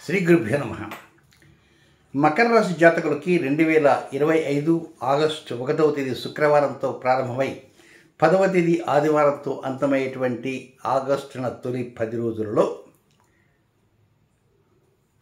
శ్రీ గురుభ్యో నమః. మకర రాశి జాతకులకి 2025 ఆగస్టు 1వ తేదీ శుక్రవారంతో ప్రారంభమై 10వ తేదీ ఆదివారంతో అంతమయ్యేటువంటి ఆగస్టున తొలి 10 రోజులలో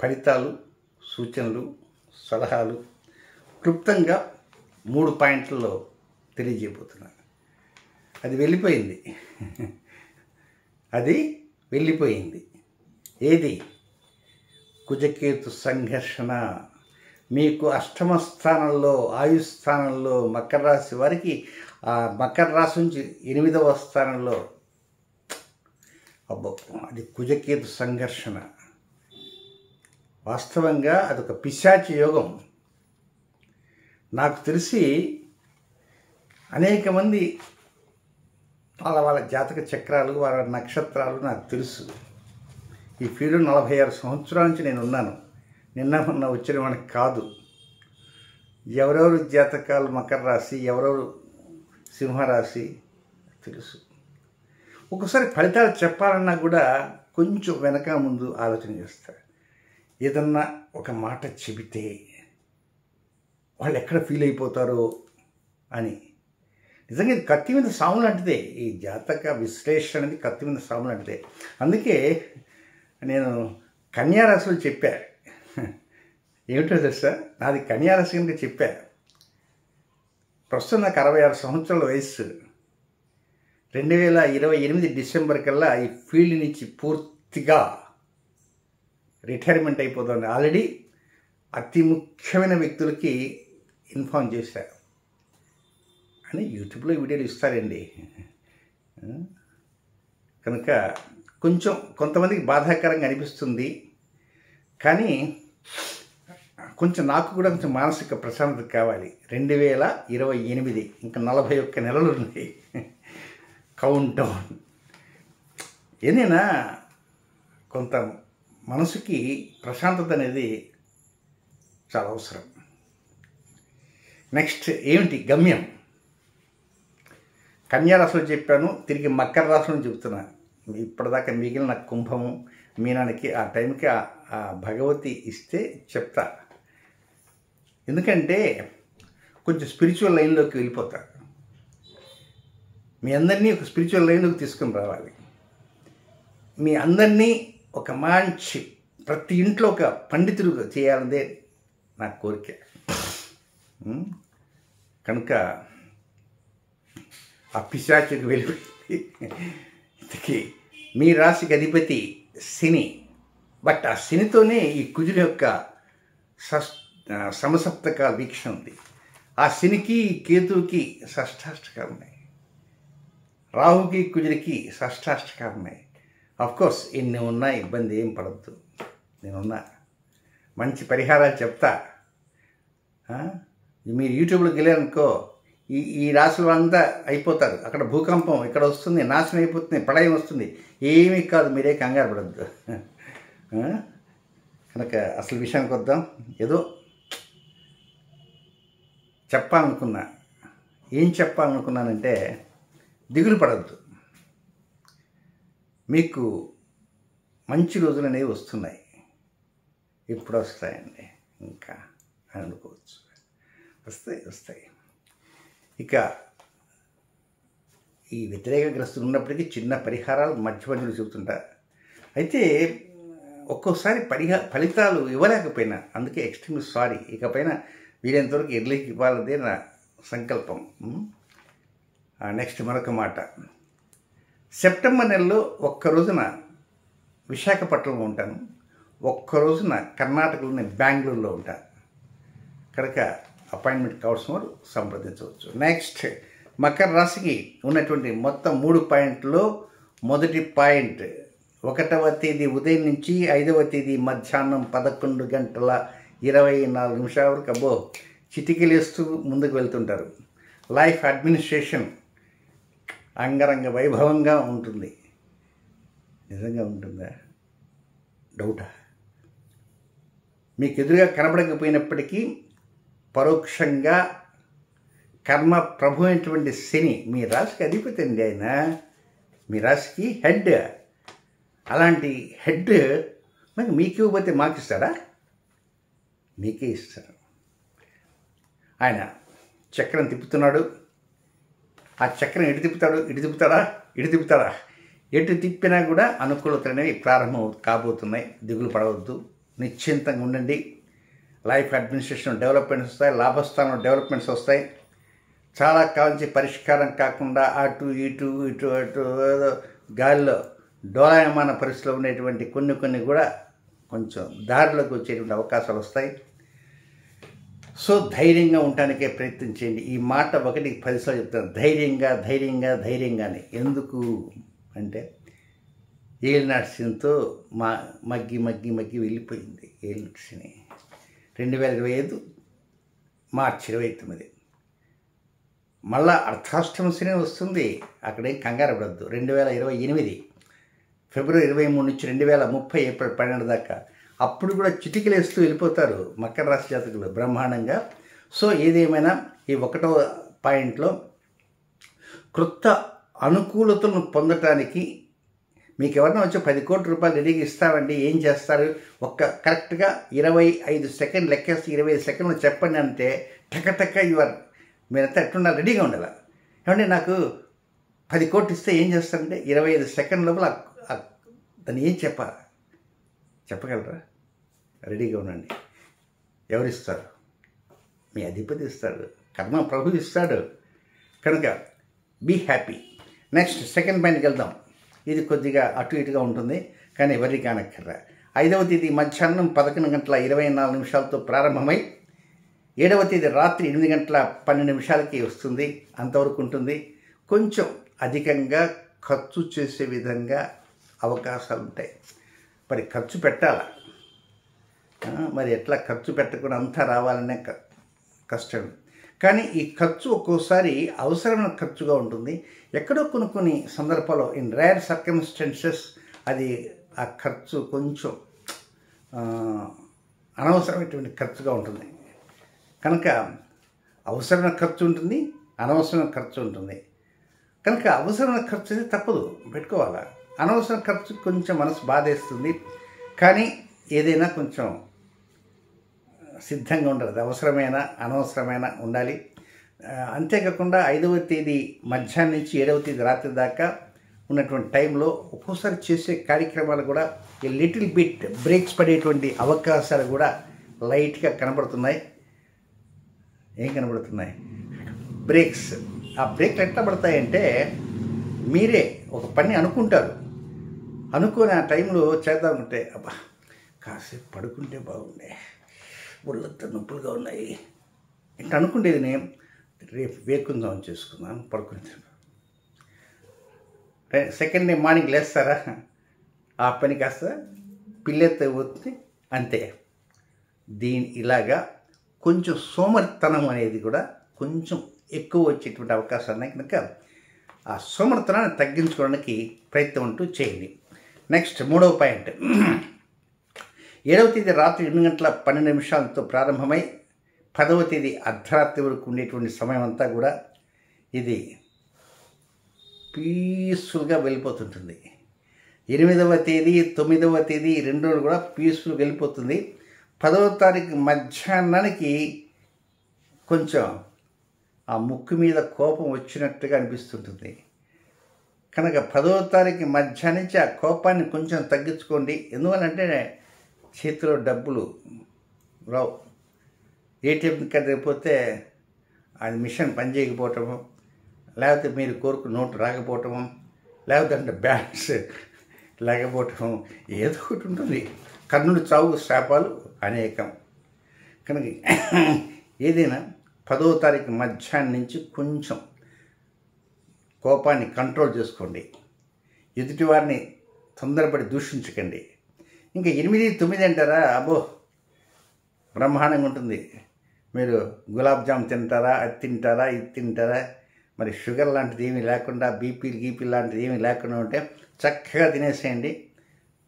ఫలితాలు, సూచనలు, సలహాలు క్లుప్తంగా 3 పాయింట్లలో తెలియజేయబోతున్నాను. అది వెళ్ళిపోయింది. ఏది? కుజకేతు సంఘర్షణ. మీకు అష్టమ స్థానంలో, ఆయుష్ స్థానంలో మకర రాశి వారికి ఆ మకర రాశి నుంచి 8వ స్థానంలో అది కుజకేతు సంఘర్షణ. వాస్తవంగా అదొక పిశాచి యోగం. నాకు తెలిసి అనేక మంది వాళ్ళ జాతక చక్రాలు, వాళ్ళ నక్షత్రాలు నాకు తెలుసు. ఈ ఫీల్డ్ 46 సంవత్సరాల నుంచి నేను ఉన్నాను. నిన్న వచ్చిన మనకి కాదు. ఎవరెవరు జాతకాలు మకర రాశి, ఎవరెవరు సింహరాశి తెలుసు. ఒక్కోసారి ఫలితాలు చెప్పాలన్నా కూడా కొంచెం వెనక ముందు ఆలోచన చేస్తారు. ఏదన్నా ఒక మాట చెబితే వాళ్ళు ఎక్కడ ఫీల్ అయిపోతారో అని. నిజంగా ఇది కత్తి మీద సాము లాంటిదే. ఈ జాతక విశ్లేషణ అనేది కత్తి మీద సాము లాంటిదే. అందుకే నేను కన్యారాశిలో చెప్పా. ఏమిటో తెలుసా, నాది కన్యారాశి కనుక చెప్పా. ప్రస్తుతం నాకు 66 సంవత్సరాల వయస్సు. 2028 డిసెంబర్ కల్లా ఈ ఫీల్డ్ నుంచి పూర్తిగా రిటైర్మెంట్ అయిపోతుంది. ఆల్రెడీ అతి ముఖ్యమైన వ్యక్తులకి ఇన్ఫార్మ్ చేశారు అని యూట్యూబ్లో వీడియోలు ఇస్తారండి. కనుక కొంతమందికి బాధాకరంగా అనిపిస్తుంది. కానీ నాకు కూడా కొంచెం మానసిక ప్రశాంతత కావాలి. 2028 ఇంకా 41 నెలలు ఉన్నాయి. Count down. ఏదైనా కొంత మనసుకి ప్రశాంతత అనేది చాలా అవసరం. నెక్స్ట్ ఏమిటి గమ్యం? కన్యారాశిలో చెప్పాను, తిరిగి మకర రాశిలో చెబుతున్నాను. ఇప్పటిదాకా మిగిలిన కుంభము, మీనానికి ఆ టైంకి ఆ భగవతి ఇస్తే చెప్తా. ఎందుకంటే కొంచెం స్పిరిచువల్ లైన్లోకి వెళ్ళిపోతారు. మీ అందరినీ ఒక స్పిరిచువల్ లైన్లోకి తీసుకుని రావాలి. మీ అందరినీ ఒక మంచి ప్రతి ఇంట్లో ఒక పండితుడు చేయాలనే నా కోరిక. కనుక ఆ పిశాచికి వెళ్ళిపోయింది. ఇంతకీ మీ రాశికి అధిపతి శని. బట్ ఆ శనితోనే ఈ కుజుని యొక్క సమసప్తక వీక్షణ ఉంది. ఆ శనికి కేతువుకి షష్టాష్టకాలు ఉన్నాయి. రాహుకి కుజుడికి షష్టాష్టకాలు ఉన్నాయి. అఫ్కోర్స్ ఇన్ని ఉన్నా ఇబ్బంది ఏం పడద్దు. నేనున్నా, మంచి పరిహారాలు చెప్తా. మీరు యూట్యూబ్లోకి వెళ్ళారనుకో, ఈ రాశుల అంతా అయిపోతారు. అక్కడ భూకంపం ఇక్కడ వస్తుంది, నాశనం అయిపోతుంది, ప్రళయం వస్తుంది. ఏమీ కాదు, మీరే కంగారు పడద్దు. కనుక అసలు విషయానికి వద్దాం. ఏదో ఏం చెప్పాలనుకున్నానంటే, దిగులు పడద్దు. మీకు మంచి రోజులు అనేవి వస్తున్నాయి. ఎప్పుడు వస్తాయండి? ఇంకా అనుకోవచ్చు. వస్తాయి. ఇక ఈ వ్యతిరేకగ్రస్తులు ఉన్నప్పటికీ చిన్న పరిహారాలు మధ్యలో చెబుతుంటారు. అయితే ఒక్కోసారి ఫలితాలు ఇవ్వలేకపోయినా, అందుకే ఎక్స్ట్రీమ్లీ సారీ. ఇకపైన వీలైనంతవరకు ఎర్లీకి ఇవ్వాలదే నా సంకల్పం. నెక్స్ట్ మరొక మాట. సెప్టెంబర్ నెలలో ఒక్కరోజున విశాఖపట్నంలో ఉంటాను, ఒక్కరోజున కర్ణాటకలోని బెంగళూరులో ఉంటాను. కనుక అపాయింట్మెంట్ కావాల్సిన వారు సంప్రదించవచ్చు. నెక్స్ట్ మకర రాశికి ఉన్నటువంటి మొత్తం 3 పాయింట్లో మొదటి పాయింట్ 1వ తేదీ ఉదయం నుంచి 5వ తేదీ మధ్యాహ్నం 11 గంటల 24 నిమిషాల వరకు చిటికలేస్తూ ముందుకు వెళ్తుంటారు. లైఫ్ అడ్మినిస్ట్రేషన్ అంగరంగ వైభవంగా ఉంటుంది. నిజంగా ఉంటుందా? డౌటా? మీకు ఎదురుగా కనబడకపోయినప్పటికీ పరోక్షంగా కర్మ ప్రభు అయినటువంటి శని మీ రాశికి అధిపతి అండి. ఆయన మీ రాశికి హెడ్. అలాంటి హెడ్ మరి మీకు ఇవ్వకపోతే మాకు ఇస్తాడా? మీకే ఇస్తారు. ఆయన చక్రం తిప్పుతున్నాడు. ఆ చక్రం ఎటు తిప్పుతాడు? ఇటు తిప్పుతాడా? ఎటు తిప్పినా కూడా అనుకూలతలు అనేవి ప్రారంభం కాబోతున్నాయి. దిగులు పడవద్దు, నిశ్చింతంగా ఉండండి. లైఫ్ అడ్మినిస్ట్రేషన్ డెవలప్మెంట్స్ వస్తాయి, లాభస్థానంలో డెవలప్మెంట్స్ వస్తాయి. చాలా కావాల్సి పరిష్కారం కాకుండా అటు ఇటు గాలిలో డోలాయమాన పరిస్థితిలో ఉండేటువంటి కొన్ని కూడా కొంచెం దారిలోకి వచ్చేటువంటి అవకాశాలు వస్తాయి. సో ధైర్యంగా ఉండటానికే ప్రయత్నం చేయండి. ఈ మాట 1కి 10 సార్లు చెప్తాను, ధైర్యంగానే. ఎందుకు అంటే ఏలినాటి శనితో మగ్గి వెళ్ళిపోయింది. ఏలినాటి శని 2025 మార్చి 29. మళ్ళా అర్ధాష్టమ శని వస్తుంది. అక్కడేం కంగారు పడద్దు. 2028 ఫిబ్రవరి 23 నుంచి 2030 ఏప్రిల్ 12 దాకా. అప్పుడు కూడా చిటికలేస్తూ వెళ్ళిపోతారు మకర రాశి జాతకులు బ్రహ్మాండంగా. సో ఏదేమైనా ఈ 1వ పాయింట్లో క్రొత్త అనుకూలతలను పొందటానికి మీకు ఎవరైనా వచ్చి 10 కోట్ల రూపాయలు రెడీగా ఇస్తామండి, ఏం చేస్తారు? కరెక్ట్గా 25 సెకండ్లు లెక్కేస్తే 25 సెకండ్లు చెప్పండి అంటే టక మీరంతా ఎట్లుండాలి? రెడీగా ఉండాలి. ఏమంటే నాకు 10 కోట్లు ఇస్తే ఏం చేస్తారంటే 25 సెకండ్ల లోపల దాన్ని ఏం చెప్పగలరా? రెడీగా ఉండండి. ఎవరిస్తారు? మీ అధిపతి ఇస్తాడు, కర్మ ప్రభు ఇస్తాడు. కనుక బీ హ్యాపీ. నెక్స్ట్ సెకండ్ పాయింట్కి వెళ్దాం. ఇది కొద్దిగా అటు ఇటుగా ఉంటుంది, కానీ ఎవరి కానక్కర్రా. 5వ తేదీ మధ్యాహ్నం 11:24 ప్రారంభమై 7వ తేదీ రాత్రి 8:12 వస్తుంది. అంతవరకు ఉంటుంది. కొంచెం అధికంగా ఖర్చు చేసే విధంగా అవకాశాలు ఉంటాయి. మరి ఖర్చు పెట్టాలా? మరి ఎట్లా ఖర్చు పెట్టకుండా అంతా రావాలనే కష్టం. కానీ ఈ ఖర్చు ఒక్కోసారి అవసరమైన ఖర్చుగా ఉంటుంది. ఎక్కడో కొన్ని సందర్భాల్లో ఇన్ రేర్ సర్కమ్స్టెన్సెస్ అది ఆ ఖర్చు కొంచెం అనవసరమైనటువంటి ఖర్చుగా ఉంటుంది. కనుక అవసరమైన ఖర్చు ఉంటుంది, అనవసరమైన ఖర్చు ఉంటుంది. కనుక అవసరమైన ఖర్చు అయితే తప్పదు, పెట్టుకోవాలా. అనవసర ఖర్చు కొంచెం మనసు బాధేస్తుంది. కానీ ఏదైనా కొంచెం సిద్ధంగా ఉండాలి. అవసరమైన అనవసరమైన ఉండాలి. అంతేకాకుండా 5వ తేదీ మధ్యాహ్నం నుంచి 7వ తేదీ రాత్రి దాకా ఉన్నటువంటి టైంలో ఒక్కోసారి చేసే కార్యక్రమాలు కూడా లిటిల్ బిట్ బ్రేక్స్ పడేటువంటి అవకాశాలు కూడా లైట్గా కనబడుతున్నాయి. ఏం కనబడుతున్నాయి? బ్రేక్స్. ఆ బ్రేక్లు ఎట్లా పడతాయంటే మీరే ఒక పని అనుకుంటారు, అనుకుని ఆ టైంలో చేద్దామంటే అబ్బా కాసేపు పడుకుంటే బాగుండే, ఒళ్ళంతా నొప్పులుగా ఉన్నాయి ఇంట అనుకుంటేది. నేను రేపు వేకుందాం చేసుకున్నాను, పడుకుని సెకండ్ డే మార్నింగ్ లేస్తారా, ఆ పని కాస్త పిల్లెత్త పోతుంది అంతే. ఇలాగా కొంచెం సోమరితనం అనేది కూడా కొంచెం ఎక్కువ వచ్చేటువంటి అవకాశాలు ఉన్నాయి. కనుక ఆ సోమరితనాన్ని తగ్గించుకోవడానికి ప్రయత్నం అంటూ చేయండి. నెక్స్ట్ 3వ పాయింట్. 7వ తేదీ రాత్రి 8:12 ప్రారంభమై 10వ తేదీ అర్ధరాత్రి వరకు ఉండేటువంటి సమయం అంతా కూడా ఇది పీస్ఫుల్గా వెళ్ళిపోతుంటుంది. 8వ తేదీ 9వ తేదీ 2 రోజులు కూడా పీస్ఫుల్గా వెళ్ళిపోతుంది. 10వ తారీఖు మధ్యాహ్నానికి కొంచెం ఆ ముక్కు మీద కోపం వచ్చినట్టుగా అనిపిస్తుంటుంది. కనుక 10వ తారీఖు మధ్యాహ్నం నుంచి ఆ కోపాన్ని కొంచెం తగ్గించుకోండి. ఎందువల్లంటే చేతిలో డబ్బులు రావు. ఏటీఎం కార్డు లేకపోతే అది మిషన్ పనిచేయకపోవటము, లేకపోతే మీరు కోరుకున్న నోటు రాకపోవటము, లేకపోతే అంటే బ్యాలెన్స్ లేకపోవటం, ఏదో ఒకటి ఉంటుంది. కర్ణుడి చావు శాపాలు అనేకం. కనుక ఏదైనా 10వ తారీఖు మధ్యాహ్నం నుంచి కొంచెం కోపాన్ని కంట్రోల్ చేసుకోండి. ఎదుటివారిని తొందరపడి దూషించకండి. ఇంకా 8, 9 అంటారా, అబ్బో బ్రహ్మాండంగా ఉంటుంది. మీరు గులాబ్ జామ్ తింటారా, అది తింటారా, ఇది తింటారా, మరి షుగర్ లాంటిది ఏమీ లేకుండా, బీపీ లాంటిది ఏమీ లేకుండా ఉంటే చక్కగా తినేసేయండి.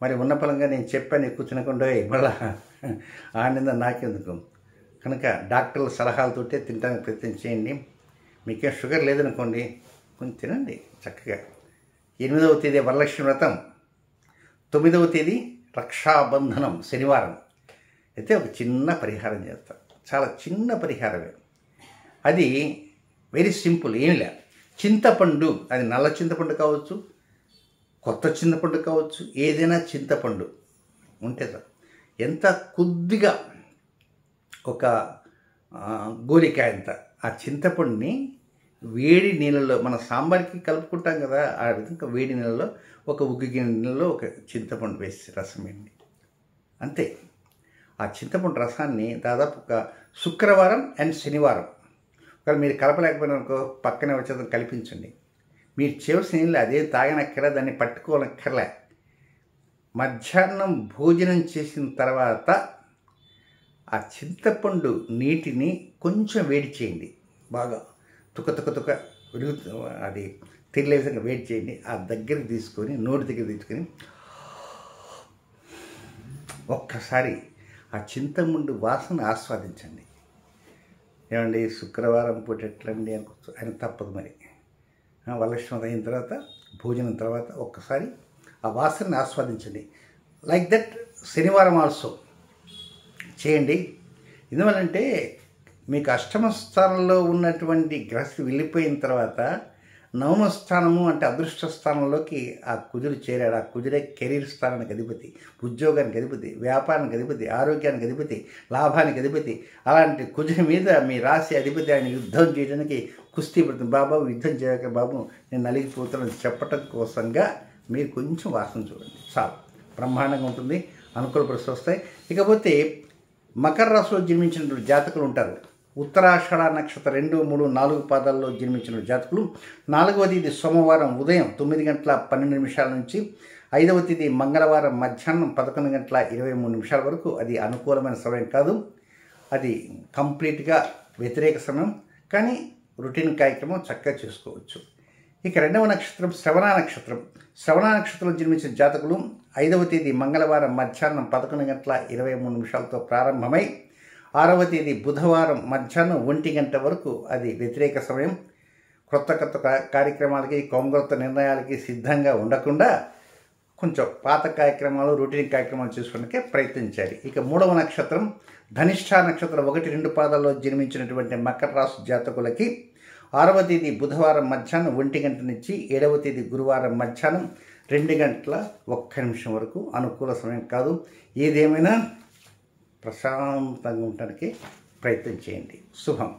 మరి ఉన్న ఫలంగా నేను చెప్పాను ఎక్కువ తినకుండా మళ్ళా ఆనందం నాకెందుకు. కనుక డాక్టర్ల సలహాలతోటే తినడానికి ప్రయత్నం చేయండి. మీకేం షుగర్ లేదనుకోండి, కొంచెం తినండి చక్కగా. 8వ తేదీ వరలక్ష్మి వ్రతం, 9వ తేదీ రక్షాబంధనం శనివారం అయితే ఒక చిన్న పరిహారం చేస్తాం. చాలా చిన్న పరిహారమే. అది వెరీ సింపుల్, ఏమి లే. చింతపండు, అది నల్ల చింతపండు కావచ్చు, కొత్త చింతపండు కావచ్చు, ఏదైనా చింతపండు ఉంటే సార్ ఎంత కొద్దిగా ఒక గోలికాయ అంత ఆ చింతపండుని వేడి నీళ్ళలో, మన సాంబార్కి కలుపుకుంటాం కదా, ఆ విధంగా వేడి నీళ్ళలో ఒక ఉగ్గిగిన నీళ్ళలో ఒక చింతపండు వేసి రసం వేయండి. అంతే. ఆ చింతపండు రసాన్ని దాదాపు ఒక శుక్రవారం అండ్ శనివారం, ఒకవేళ మీరు కలపలేకపోయినా అనుకో పక్కనే వచ్చేది కల్పించండి. మీరు చేయవలసిన నీళ్ళు అదే తాగనక్కర్లే, దాన్ని పట్టుకోనక్కర్లే. మధ్యాహ్నం భోజనం చేసిన తర్వాత ఆ చింతపండు నీటిని కొంచెం వేడి చేయండి. బాగా తుక అది తిరిగే విధంగా వేడి చేయండి. ఆ దగ్గరికి తీసుకొని, నోటి దగ్గర తీసుకొని ఒక్కసారి ఆ చింతపండు వాసన ఆస్వాదించండి. ఏమండి శుక్రవారం పూట ఎట్లండి అనుకోవచ్చు, ఆయన తప్పదు మరి. వరలక్ష్మి అయిన తర్వాత భోజనం తర్వాత ఒక్కసారి ఆ వాసనని ఆస్వాదించండి. లైక్ దట్ శనివారం ఆల్సో చేయండి. ఎందువల్లంటే మీకు అష్టమ స్థానంలో ఉన్నటువంటి గ్రహస్థితి వెళ్ళిపోయిన తర్వాత నవమ స్థానము అంటే అదృష్ట స్థానంలోకి ఆ కుజుడు చేరాడు. ఆ కుజుడే కెరీర్ స్థానానికి అధిపతి, ఉద్యోగానికి అధిపతి, వ్యాపారానికి అధిపతి, ఆరోగ్యానికి అధిపతి, లాభానికి అధిపతి. అలాంటి కుజుడి మీద మీ రాశి అధిపతి ఆయన యుద్ధం చేయడానికి కుస్తీ పడుతుంది. బాబు యుద్ధం చేయక బాబు నేను నలిగిపోతానని చెప్పటం కోసంగా మీరు కొంచెం వాసన చూడండి, చాలు. బ్రహ్మాండంగా ఉంటుంది, అనుకూల పరిస్థితులు వస్తాయి. ఇకపోతే మకర రాశిలో జన్మించినటువంటి జాతకులు ఉంటారు. ఉత్తరాషాఢ నక్షత్ర 2, 3, 4 పాదాల్లో జన్మించిన జాతకులు 4వ తేదీ సోమవారం ఉదయం 9:12 నుంచి 5వ తేదీ మంగళవారం మధ్యాహ్నం 11:23 వరకు అది అనుకూలమైన సమయం కాదు. అది కంప్లీట్గా వ్యతిరేక సమయం. కానీ రొటీన్ కార్యక్రమం చక్కగా చేసుకోవచ్చు. ఇక 2వ నక్షత్రం శ్రవణ నక్షత్రం. శ్రవణ నక్షత్రంలో జన్మించిన జాతకులు 5వ తేదీ మంగళవారం మధ్యాహ్నం 11:23 ప్రారంభమై 6వ తేదీ బుధవారం మధ్యాహ్నం 1 గంట వరకు అది వ్యతిరేక సమయం. కొత్త కార్యక్రమాలకి, కొంగొత్త నిర్ణయాలకి సిద్ధంగా ఉండకుండా కొంచెం పాత కార్యక్రమాలు, రొటీన్ కార్యక్రమాలు చేసుకోవడానికి ప్రయత్నించాలి. ఇక 3వ నక్షత్రం ధనిష్ఠ నక్షత్రం 1, 2 పాదాల్లో జన్మించినటువంటి మకర రాశి జాతకులకి 6వ తేదీ బుధవారం మధ్యాహ్నం 1 గంట నుంచి 7వ తేదీ గురువారం మధ్యాహ్నం 2:01 వరకు అనుకూల సమయం కాదు. ఏదేమైనా ప్రశాంతంగా ఉండడానికి ప్రయత్నం చేయండి. శుభం.